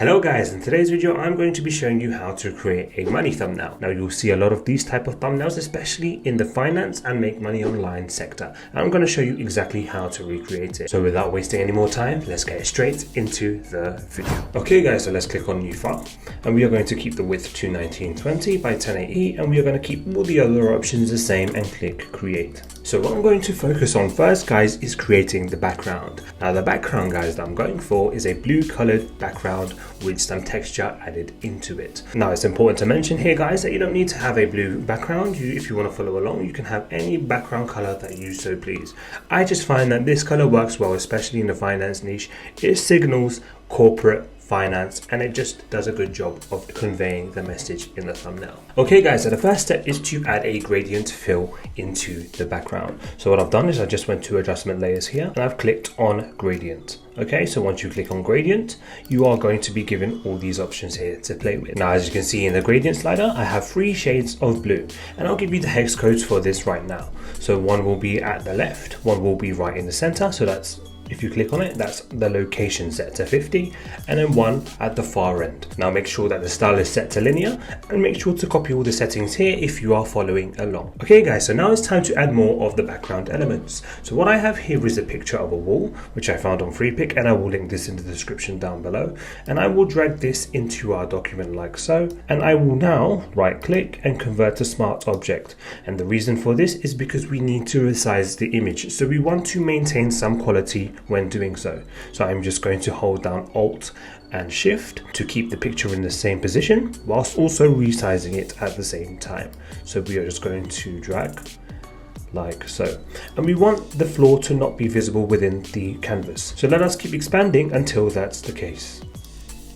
Hello guys, in today's video I'm going to be showing you how to create a money thumbnail. Now you'll see a lot of these type of thumbnails, especially in the finance and make money online sector. I'm going to show you exactly how to recreate it. So without wasting any more time, let's get straight into the video. Okay guys, so let's click on new file and we are going to keep the width to 1920 by 1080 and we are going to keep all the other options the same and click create. So what I'm going to focus on first guys is creating the background. Now the background guys that I'm going for is a blue colored background with some texture added into it. Now it's important to mention here guys that you don't need to have a blue background. If you want to follow along, you can have any background color that you so please. I just find that this color works well, especially in the finance niche. It signals corporate finance and it just does a good job of conveying the message in the thumbnail. Okay guys, so the first step is to add a gradient fill into the background. So what I've done is I just went to adjustment layers here and I've clicked on gradient. Okay, so once you click on gradient, you are going to be given all these options here to play with. Now, as you can see in the gradient slider, I have 3 shades of blue and I'll give you the hex codes for this right now. So one will be at the left, one will be right in the center. So that's, if you click on it, that's the location set to 50 and then one at the far end. Now make sure that the style is set to linear and make sure to copy all the settings here if you are following along. Okay guys, so now it's time to add more of the background elements. So what I have here is a picture of a wall, which I found on FreePic, and I will link this in the description down below. And I will drag this into our document like so. And I will now right click and convert to smart object. And the reason for this is because we need to resize the image. So we want to maintain some quality when doing so. So I'm just going to hold down Alt and Shift to keep the picture in the same position whilst also resizing it at the same time. So we are just going to drag like so. And we want the floor to not be visible within the canvas. So let us keep expanding until that's the case.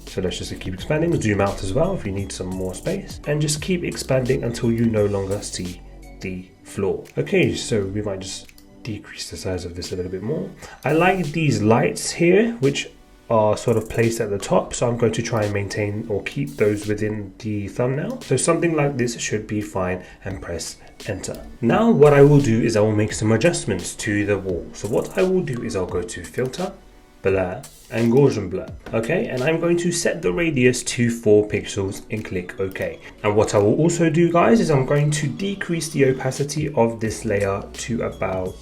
So let's just keep expanding, zoom out as well if you need some more space, and just keep expanding until you no longer see the floor. Okay, so we might just decrease the size of this a little bit more. I like these lights here, which are sort of placed at the top, so I'm going to try and maintain or keep those within the thumbnail. So something like this should be fine, and press enter. Now what I will do is I will make some adjustments to the wall. So what I will do is I'll go to filter, blur and Gaussian blur. Okay, and I'm going to set the radius to 4 pixels and click OK. And what I will also do guys is I'm going to decrease the opacity of this layer to about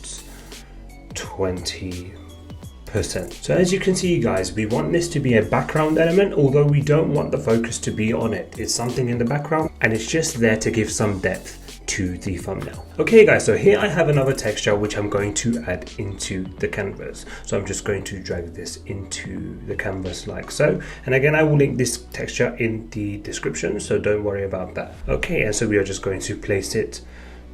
20%. So as you can see guys, we want this to be a background element, although we don't want the focus to be on it. It's something in the background and it's just there to give some depth to the thumbnail. Okay guys, so here I have another texture which I'm going to add into the canvas. So I'm just going to drag this into the canvas like so. And again, I will link this texture in the description, so don't worry about that. Okay, and so we are just going to place it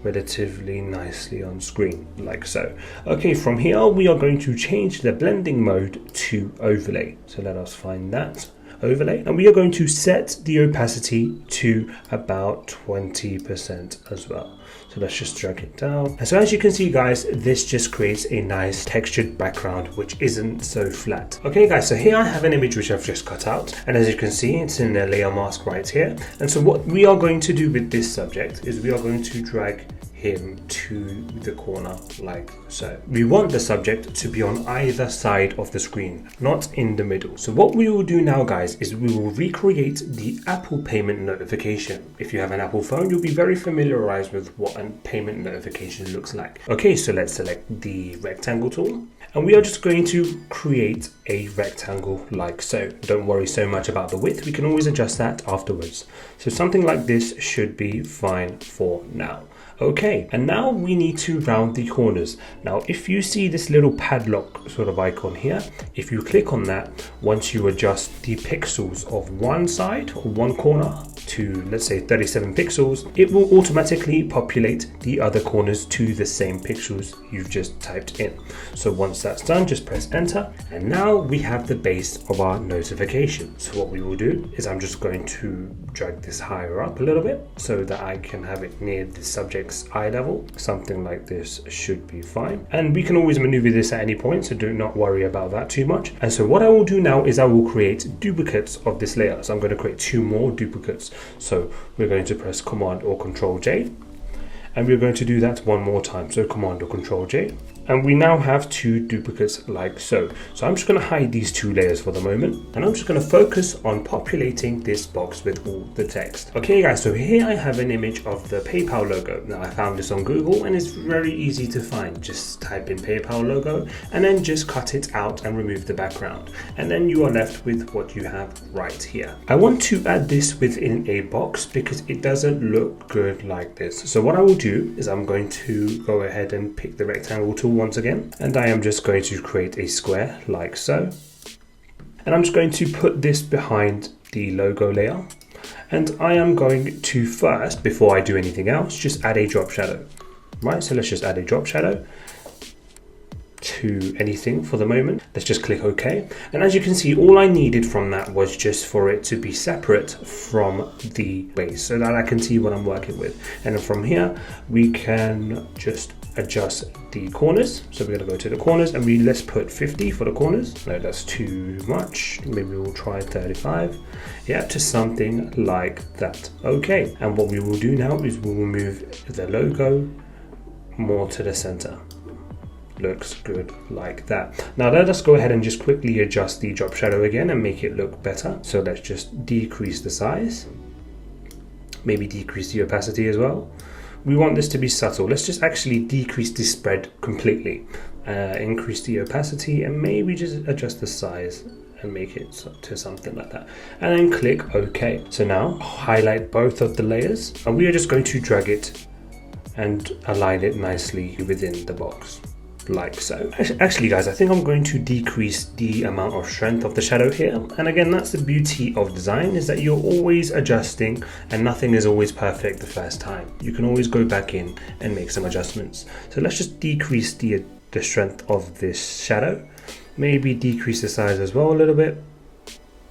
relatively nicely on screen like so. Okay, from here we are going to change the blending mode to overlay. So let us find that overlay, and we are going to set the opacity to about 20% as well. So let's just drag it down. And so as you can see guys, this just creates a nice textured background which isn't so flat. Okay guys, so here I have an image which I've just cut out, and as you can see it's in a layer mask right here. And so what we are going to do with this subject is we are going to drag him to the corner like so. We want the subject to be on either side of the screen, not in the middle. So what we will do now guys is we will recreate the Apple payment notification. If you have an Apple phone, you'll be very familiarized with what a payment notification looks like. Okay, so let's select the rectangle tool and we are just going to create a rectangle like so. Don't worry so much about the width, we can always adjust that afterwards. So something like this should be fine for now. Okay, and now we need to round the corners. Now, if you see this little padlock sort of icon here, if you click on that, once you adjust the pixels of one side or one corner to, let's say 37 pixels, it will automatically populate the other corners to the same pixels you've just typed in. So once that's done, just press enter. And now we have the base of our notification. So what we will do is I'm just going to drag this higher up a little bit so that I can have it near the subject's eye level. Something like this should be fine. And we can always maneuver this at any point, so do not worry about that too much. And so what I will do now is I will create duplicates of this layer. So I'm going to create 2 more duplicates. So we're going to press Command or Control J. And we're going to do that one more time. So Command or Control J. And we now have two duplicates like so. So I'm just going to hide these two layers for the moment, and I'm just going to focus on populating this box with all the text. Okay guys, so here I have an image of the PayPal logo. Now I found this on Google and it's very easy to find. Just type in PayPal logo and then just cut it out and remove the background. And then you are left with what you have right here. I want to add this within a box because it doesn't look good like this. So what I will do is I'm going to go ahead and pick the rectangle tool once again, and I am just going to create a square like so, and I'm just going to put this behind the logo layer, and I am going to first, before I do anything else, just add a drop shadow. Right, so let's just add a drop shadow to anything for the moment. Let's just click OK, and as you can see, all I needed from that was just for it to be separate from the base so that I can see what I'm working with. And then from here we can just adjust the corners. So we're going to go to the corners and let's put 50 for the corners. No, that's too much. Maybe we'll try 35. Yeah, to something like that. Okay, and what we will do now is we will move the logo more to the center. Looks good like that. Now let us go ahead and just quickly adjust the drop shadow again and make it look better. So let's just decrease the size, maybe decrease the opacity as well. We want this to be subtle. Let's just actually decrease the spread completely, increase the opacity, and maybe just adjust the size and make it to something like that, and then click OK. So now highlight both of the layers, and we are just going to drag it and align it nicely within the box like so. Actually guys, I think I'm going to decrease the amount of strength of the shadow here. And again, that's the beauty of design, is that you're always adjusting and nothing is always perfect the first time. You can always go back in and make some adjustments. So let's just decrease the strength of this shadow, maybe decrease the size as well a little bit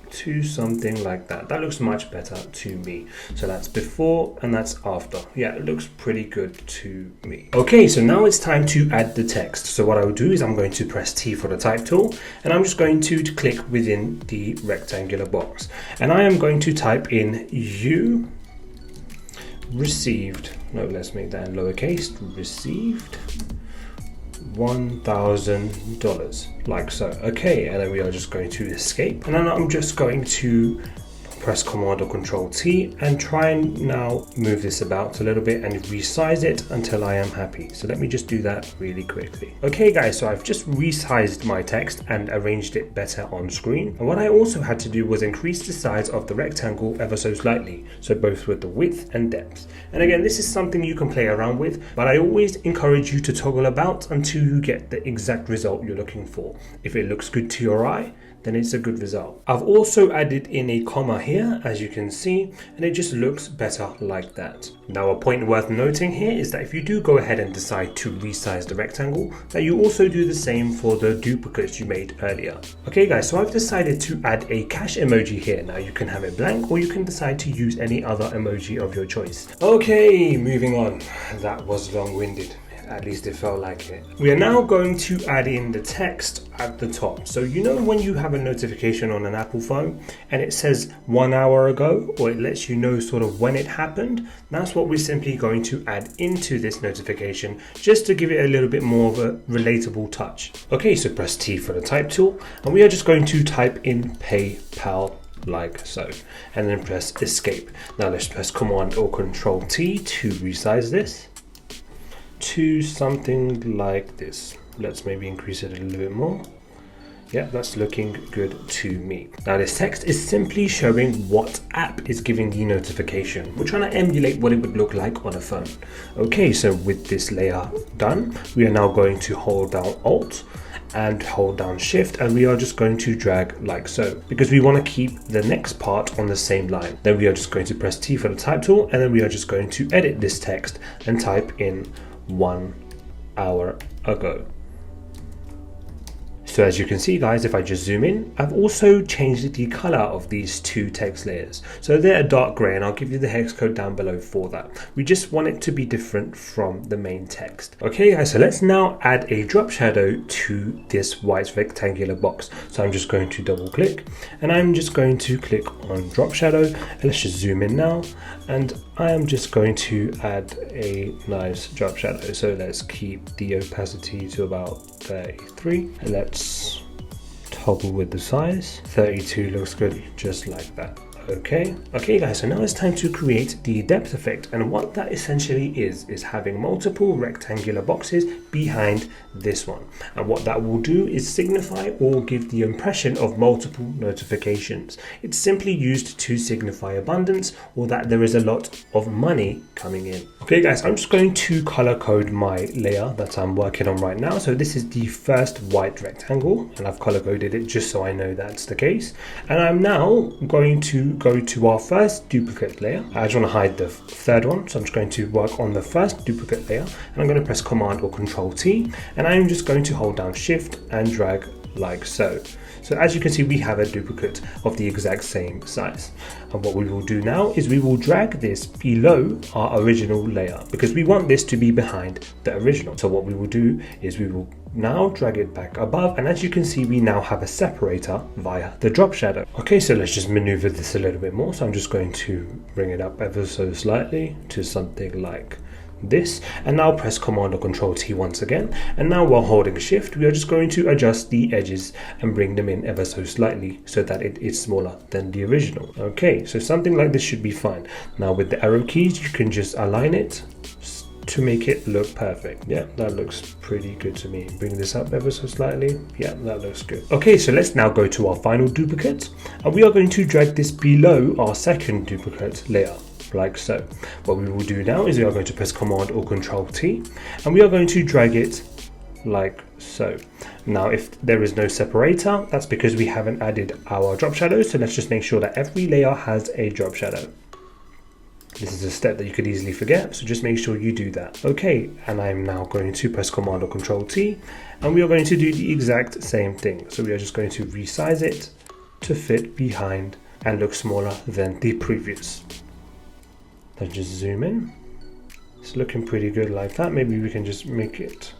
to something like that. That looks much better to me. So that's before and that's after. Yeah, it looks pretty good to me. Okay, so now it's time to add the text. So what I will do is I'm going to press T for the type tool, and I'm just going to click within the rectangular box, and I am going to type in you received, no, let's make that in lowercase, received $1,000 like so. Okay, and then we are just going to escape, and then I'm just going to press Command or Control T and try and now move this about a little bit and resize it until I am happy. So let me just do that really quickly. Okay guys, so I've just resized my text and arranged it better on screen. And what I also had to do was increase the size of the rectangle ever so slightly, so both with the width and depth. And again, this is something you can play around with, but I always encourage you to toggle about until you get the exact result you're looking for. If it looks good to your eye, then it's a good result. I've also added in a comma here, as you can see, and it just looks better like that. Now, a point worth noting here is that if you do go ahead and decide to resize the rectangle, that you also do the same for the duplicates you made earlier. Okay guys, so I've decided to add a cash emoji here. Now you can have it blank, or you can decide to use any other emoji of your choice. Okay, moving on. That was long-winded. At least it felt like it. We are now going to add in the text at the top. So you know when you have a notification on an Apple phone and it says 1 hour ago, or it lets you know sort of when it happened, that's what we're simply going to add into this notification, just to give it a little bit more of a relatable touch. Okay, so press T for the type tool, and we are just going to type in PayPal like so, and then press escape. Now let's press Command or Control T to resize this to something like this. Let's maybe increase it a little bit more. Yeah, that's looking good to me. Now this text is simply showing what app is giving the notification. We're trying to emulate what it would look like on a phone. Okay, so with this layer done, we are now going to hold down Alt and hold down Shift, and we are just going to drag like so, because we want to keep the next part on the same line. Then we are just going to press T for the type tool, and then we are just going to edit this text and type in 1 hour ago. So as you can see guys, if I just zoom in, I've also changed the color of these two text layers. So they're a dark gray, and I'll give you the hex code down below for that. We just want it to be different from the main text. Okay guys, so let's now add a drop shadow to this white rectangular box. So I'm just going to double click, and I'm just going to click on drop shadow, and let's just zoom in now, and I am just going to add a nice drop shadow. So let's keep the opacity to about 33, and let's toggle with the size. 32 looks good, just like that. Okay guys, so now it's time to create the depth effect, and what that essentially is having multiple rectangular boxes behind this one, and what that will do is signify or give the impression of multiple notifications. It's simply used to signify abundance, or that there is a lot of money coming in. Okay guys, I'm just going to color code my layer that I'm working on right now. So this is the first white rectangle, and I've color coded it just so I know that's the case. And I'm now going to go to our first duplicate layer. I just want to hide the third one, so I'm just going to work on the first duplicate layer, and I'm going to press Command or Control T, and I'm just going to hold down Shift and drag like so. So as you can see, we have a duplicate of the exact same size. And what we will do now is we will drag this below our original layer, because we want this to be behind the original. So what we will do is we will now drag it back above, and as you can see, we now have a separator via the drop shadow. Okay, so let's just maneuver this a little bit more. So I'm just going to bring it up ever so slightly to something like this, and now press Command or Control T once again, and now while holding Shift, we are just going to adjust the edges and bring them in ever so slightly so that it is smaller than the original. Okay, so something like this should be fine. Now with the arrow keys, you can just align it to make it look perfect. Yeah, that looks pretty good to me. Bring this up ever so slightly. Yeah, that looks good. Okay, so let's now go to our final duplicate, and we are going to drag this below our second duplicate layer, like so. What we will do now is we are going to press Command or Control T, and we are going to drag it like so. Now if there is no separator, that's because we haven't added our drop shadow, so let's just make sure that every layer has a drop shadow. This is a step that you could easily forget, so just make sure you do that. Okay, and I'm now going to press Command or Control T, and we are going to do the exact same thing. So we are just going to resize it to fit behind and look smaller than the previous. Let's just zoom in. It's looking pretty good like that. Maybe we can just make it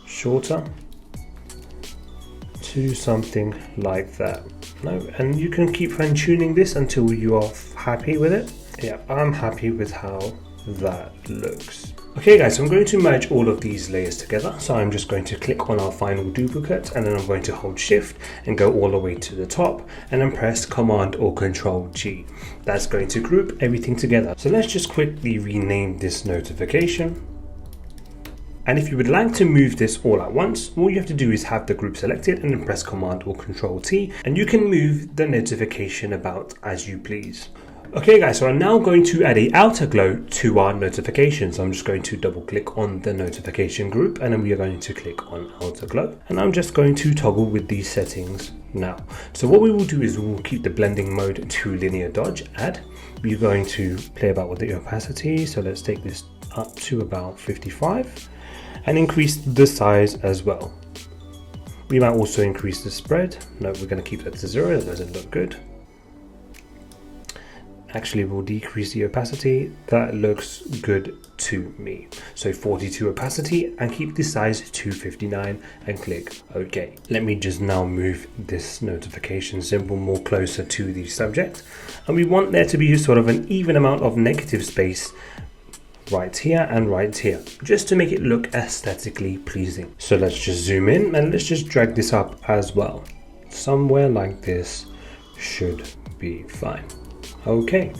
shorter to something like that. No, and you can keep fine tuning this until you are happy with it. Yeah, I'm happy with how that looks. Okay guys, so I'm going to merge all of these layers together. So I'm just going to click on our final duplicate, and then I'm going to hold Shift and go all the way to the top, and then press Command or Control G. That's going to group everything together. So let's just quickly rename this notification. And if you would like to move this all at once, all you have to do is have the group selected and then press Command or Control T, and you can move the notification about as you please. Okay guys, so I'm now going to add a outer glow to our notifications. I'm just going to double click on the notification group, and then we are going to click on outer glow, and I'm just going to toggle with these settings now. So what we will do is we will keep the blending mode to linear dodge add. We're going to play about with the opacity, so let's take this up to about 55 and increase the size as well. We might also increase the spread. No, we're going to keep that to 0, that doesn't look good. Actually, we'll decrease the opacity. That looks good to me. So 42 opacity, and keep the size to 59 and click OK. Let me just now move this notification symbol more closer to the subject. And we want there to be sort of an even amount of negative space right here and right here, just to make it look aesthetically pleasing. So let's just zoom in and let's just drag this up as well. Somewhere like this should be fine. Okay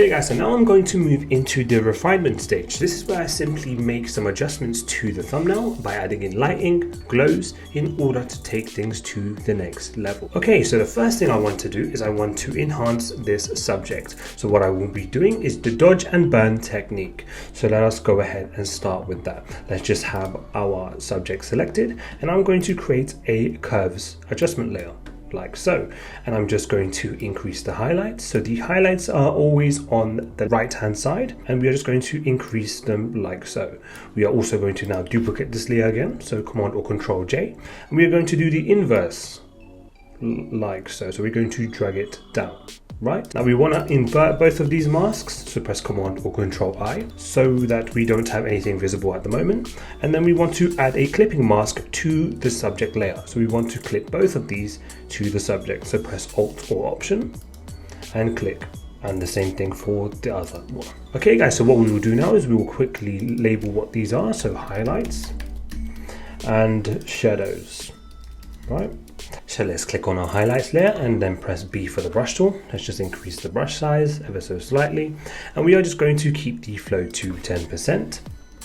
guys, so now I'm going to move into the refinement stage. This is where I simply make some adjustments to the thumbnail by adding in lighting, glows, in order to take things to the next level. Okay, so the first thing I want to do is I want to enhance this subject. So what I will be doing is the dodge and burn technique. So let us go ahead and start with that. Let's just have our subject selected, and I'm going to create a curves adjustment layer. like so. And I'm just going to increase the highlights. So the highlights are always on the right hand side, and we are just going to increase them like so. We are also going to now duplicate this layer again, so Command or Control J, and we are going to do the inverse like so. So we're going to drag it down. Right, now we want to invert both of these masks, so press Command or Control I so that we don't have anything visible at the moment. And then we want to add a clipping mask to the subject layer. So we want to clip both of these to the subject. So press Alt or Option and click. And the same thing for the other one. Okay guys, so what we will do now is we will quickly label what these are. So highlights and shadows, right? So let's click on our highlights layer and then press B for the brush tool. Let's just increase the brush size ever so slightly. And we are just going to keep the flow to 10%.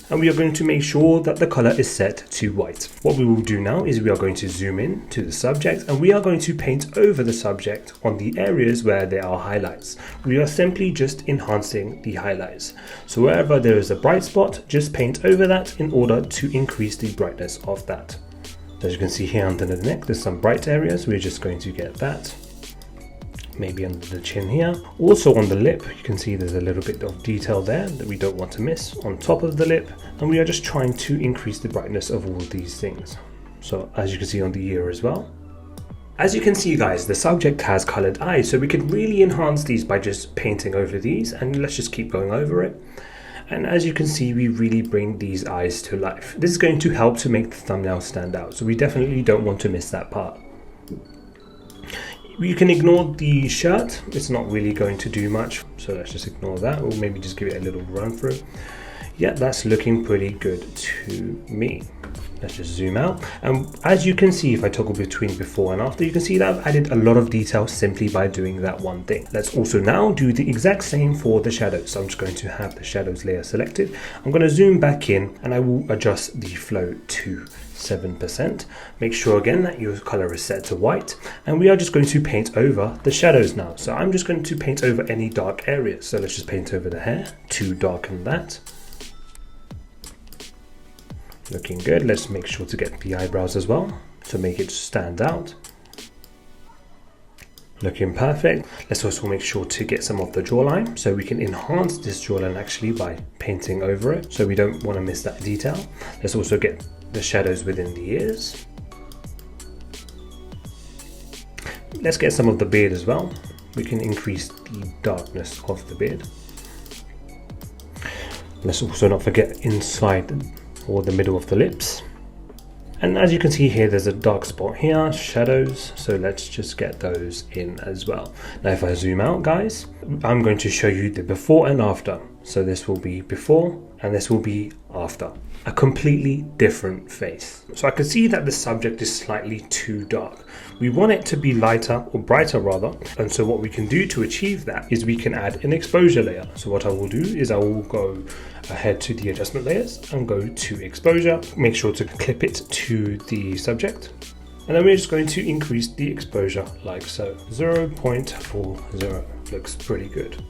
And we are going to make sure that the color is set to white. What we will do now is we are going to zoom in to the subject and we are going to paint over the subject on the areas where there are highlights. We are simply just enhancing the highlights. So wherever there is a bright spot, just paint over that in order to increase the brightness of that. As you can see here under the neck, there's some bright areas. We're just going to get that. Maybe under the chin here. Also on the lip, you can see there's a little bit of detail there that we don't want to miss on top of the lip. And we are just trying to increase the brightness of all these things. So as you can see on the ear as well. As you can see guys, the subject has colored eyes, so we can really enhance these by just painting over these, and let's just keep going over it. And as you can see, we really bring these eyes to life. This is going to help to make the thumbnail stand out, so we definitely don't want to miss that part. You can ignore the shirt, it's not really going to do much, so let's just ignore that, or maybe just give it a little run through. Yeah, that's looking pretty good to me. Let's just zoom out. And as you can see, if I toggle between before and after, you can see that I've added a lot of detail simply by doing that one thing. Let's also now do the exact same for the shadows. So I'm just going to have the shadows layer selected. I'm going to zoom back in and I will adjust the flow to 7%. Make sure again that your color is set to white, and we are just going to paint over the shadows now. So I'm just going to paint over any dark areas. So let's just paint over the hair to darken that. Looking good. Let's make sure to get the eyebrows as well to make it stand out. Looking perfect. Let's also make sure to get some of the jawline, so we can enhance this jawline actually by painting over it, so we don't want to miss that detail. Let's also get the shadows within the ears. Let's get some of the beard as well. We can increase the darkness of the beard. Let's also not forget inside or the middle of the lips. And as you can see here, there's a dark spot here, shadows, so let's just get those in as well. Now if I zoom out guys, I'm going to show you the before and after. So this will be before and this will be after. A completely different face. So I can see that the subject is slightly too dark. We want it to be lighter, or brighter rather, and so what we can do to achieve that is we can add an exposure layer. So what I will do is I will go ahead to the adjustment layers and go to exposure, make sure to clip it to the subject, and then we're just going to increase the exposure like so. 0.40 looks pretty good.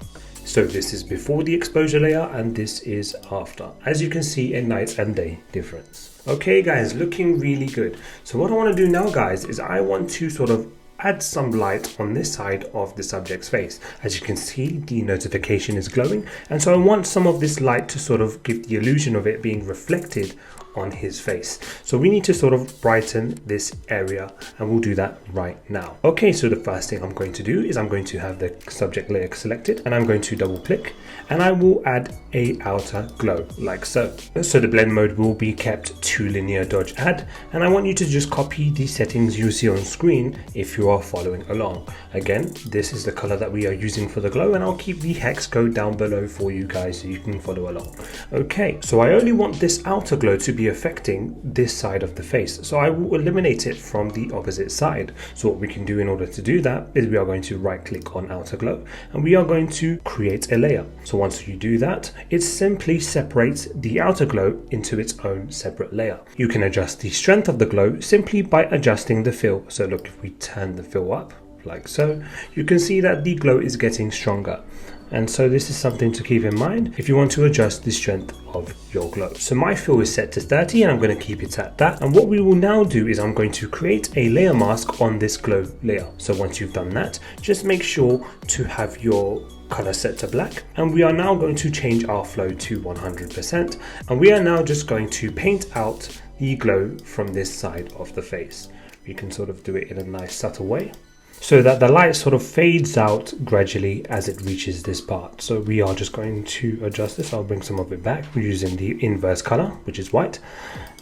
So this is before the exposure layer and this is after. As you can see, a night and day difference. Okay guys, looking really good. So what I want to do now guys is I want to sort of add some light on this side of the subject's face. As you can see, the notification is glowing, and so I want some of this light to sort of give the illusion of it being reflected on his face. So we need to sort of brighten this area, and we'll do that right now. Okay, so the first thing I'm going to do is I'm going to have the subject layer selected, and I'm going to double click, and I will add a outer glow like so. So the blend mode will be kept to linear dodge add, and I want you to just copy the settings you see on screen if you are following along. Again, this is the color that we are using for the glow, and I'll keep the hex code down below for you guys so you can follow along. Okay, so I only want this outer glow to be affecting this side of the face, so I will eliminate it from the opposite side. So what we can do in order to do that is we are going to right click on outer glow, and we are going to create a layer. So once you do that, it simply separates the outer glow into its own separate layer. You can adjust the strength of the glow simply by adjusting the fill. So look, if we turn the fill up like so, you can see that the glow is getting stronger. And so this is something to keep in mind if you want to adjust the strength of your glow. So my fill is set to 30 and I'm going to keep it at that. And what we will now do is I'm going to create a layer mask on this glow layer. So once you've done that, just make sure to have your color set to black. And we are now going to change our flow to 100%. And we are now just going to paint out the glow from this side of the face. We can sort of do it in a nice subtle way, so that the light sort of fades out gradually as it reaches this part. So we are just going to adjust this. I'll bring some of it back using the inverse color, which is white.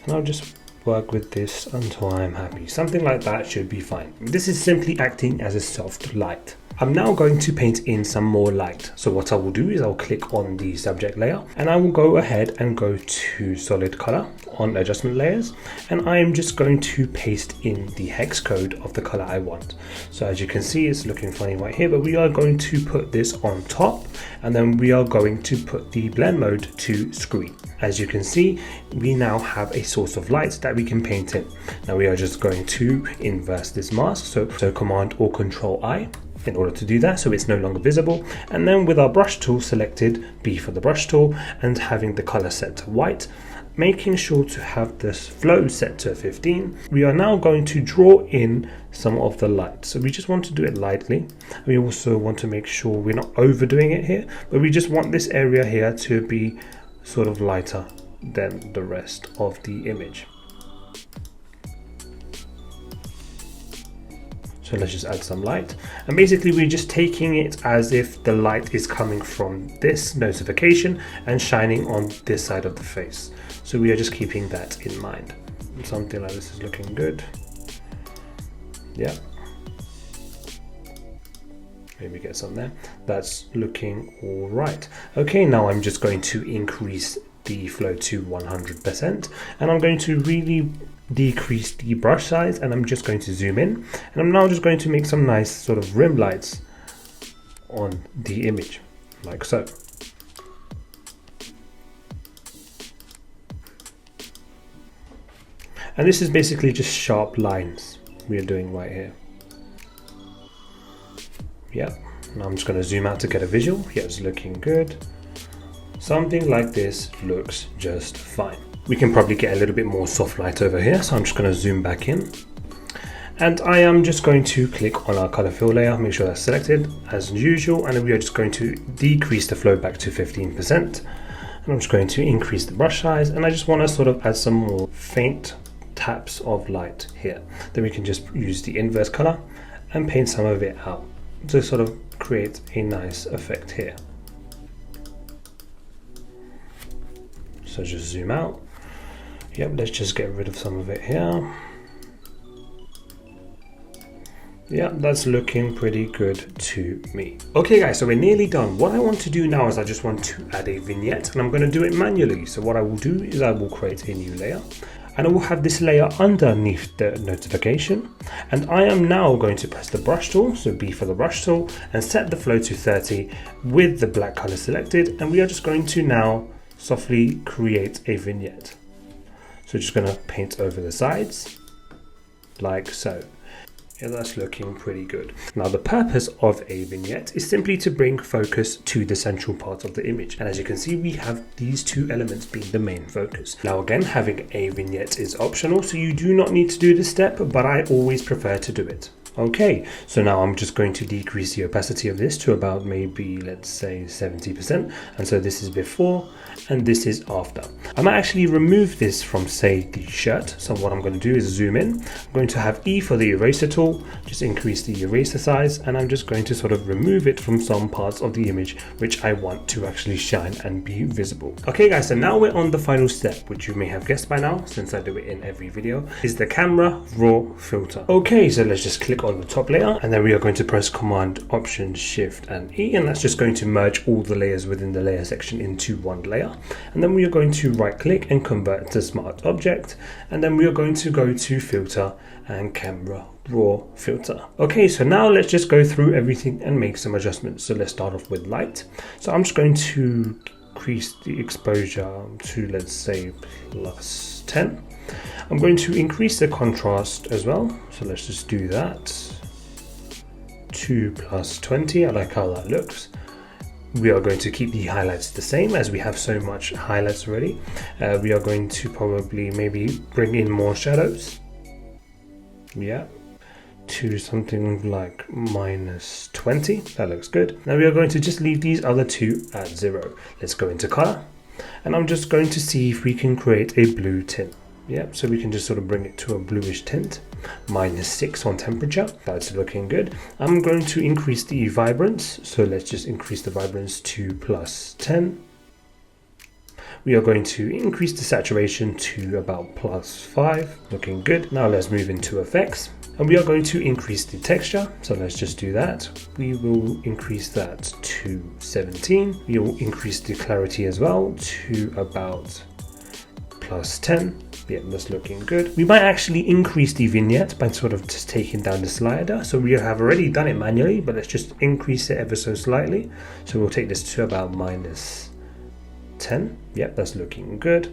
And I'll just work with this until I'm happy. Something like that should be fine. This is simply acting as a soft light. I'm now going to paint in some more light. So what I will do is I'll click on the subject layer and I will go ahead and go to solid color on adjustment layers. And I am just going to paste in the hex code of the color I want. So as you can see, it's looking funny right here, but we are going to put this on top and then we are going to put the blend mode to screen. As you can see, we now have a source of light that we can paint in. Now we are just going to inverse this mask. So Command or Control I in order to do that, so it's no longer visible. And then with our brush tool selected, B for the brush tool, and having the color set to white, making sure to have this flow set to 15, we are now going to draw in some of the light. So we just want to do it lightly. We also want to make sure we're not overdoing it here, but we just want this area here to be sort of lighter than the rest of the image. So let's just add some light, and basically we're just taking it as if the light is coming from this notification and shining on this side of the face. So we are just keeping that in mind. Something like this is looking good. Yeah, maybe get some there. That's looking all right. Okay, now I'm just going to increase the flow to 100%, and I'm going to really decrease the brush size, and I'm just going to zoom in, and I'm now just going to make some nice sort of rim lights on the image, like so. And this is basically just sharp lines we are doing right here. Yeah, now I'm just going to zoom out to get a visual. Yeah, it's looking good. Something like this looks just fine. We can probably get a little bit more soft light over here, so I'm just going to zoom back in. And I am just going to click on our color fill layer, make sure that's selected as usual, and we are just going to decrease the flow back to 15%. And I'm just going to increase the brush size, and I just want to sort of add some more faint taps of light here. Then we can just use the inverse color and paint some of it out to sort of create a nice effect here. So just zoom out. Yep, let's just get rid of some of it here. Yeah, that's looking pretty good to me. Okay guys, so we're nearly done. What I want to do now is I just want to add a vignette, and I'm going to do it manually. So what I will do is I will create a new layer, and I will have this layer underneath the notification. And I am now going to press the brush tool, so B for the brush tool, and set the flow to 30 with the black color selected. And we are just going to now softly create a vignette. So just going to paint over the sides like so. Yeah, that's looking pretty good. Now the purpose of a vignette is simply to bring focus to the central part of the image. And as you can see, we have these two elements being the main focus. Now again, having a vignette is optional, so you do not need to do this step, but I always prefer to do it. Okay, so now I'm just going to decrease the opacity of this to about maybe, let's say 70%. And so this is before and this is after. I might actually remove this from, say, the shirt. So what I'm going to do is zoom in. I'm going to have E for the eraser tool, just increase the eraser size, and I'm just going to sort of remove it from some parts of the image which I want to actually shine and be visible. Okay guys, so now we're on the final step, which you may have guessed by now since I do it in every video, is the camera raw filter. Okay, so let's just click on the top layer, and then we are going to press Command, Option, Shift and E, and that's just going to merge all the layers within the layer section into one layer. And then we are going to right click and convert to Smart Object, and then we are going to go to Filter and Camera Raw Filter. Okay, so now let's just go through everything and make some adjustments. So let's start off with light. So I'm just going to increase the exposure to, let's say, plus 10. I'm going to increase the contrast as well. So let's just do that to plus 20. I like how that looks. We are going to keep the highlights the same as we have so much highlights already. We are going to probably maybe bring in more shadows. Yeah, to something like -20. That looks good. Now we are going to just leave these other two at 0. Let's go into color, and I'm just going to see if we can create a blue tint. Yeah, so we can just sort of bring it to a bluish tint. -6 on temperature. That's looking good. I'm going to increase the vibrance, so let's just increase the vibrance to +10. We are going to increase the saturation to about +5, looking good. Now let's move into effects, and we are going to increase the texture, so let's just do that. We will increase that to 17. We will increase the clarity as well to about +10. Yeah, that's looking good. We might actually increase the vignette by sort of just taking down the slider. So we have already done it manually, but let's just increase it ever so slightly. So we'll take this to about -10. Yep, that's looking good.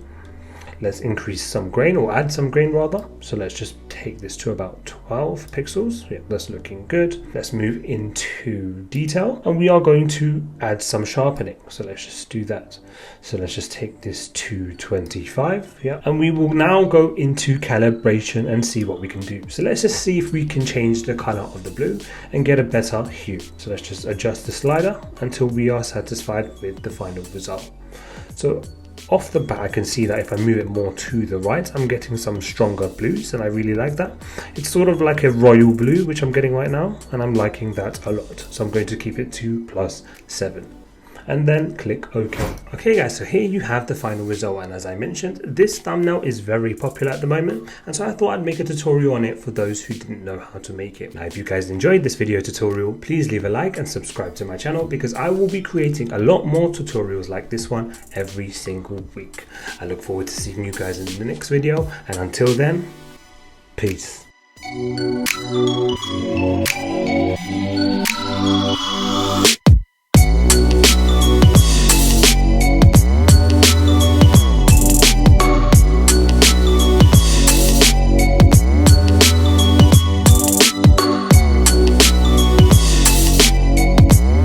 Let's increase some grain, or add some grain rather. So let's just take this to about 12 pixels. Yep, that's looking good. Let's move into detail, and we are going to add some sharpening. So let's just do that. So let's just take this to 25. Yeah, and we will now go into calibration and see what we can do. So let's just see if we can change the color of the blue and get a better hue. So let's just adjust the slider until we are satisfied with the final result. So off the bat, I can see that if I move it more to the right, I'm getting some stronger blues, and I really like that. It's sort of like a royal blue, which I'm getting right now, and I'm liking that a lot. So I'm going to keep it to +7. And then click OK. Okay guys, so here you have the final result, and as I mentioned, this thumbnail is very popular at the moment, and so I thought I'd make a tutorial on it for those who didn't know how to make it. Now if you guys enjoyed this video tutorial, please leave a like and subscribe to my channel, because I will be creating a lot more tutorials like this one every single week. I look forward to seeing you guys in the next video, and until then, peace.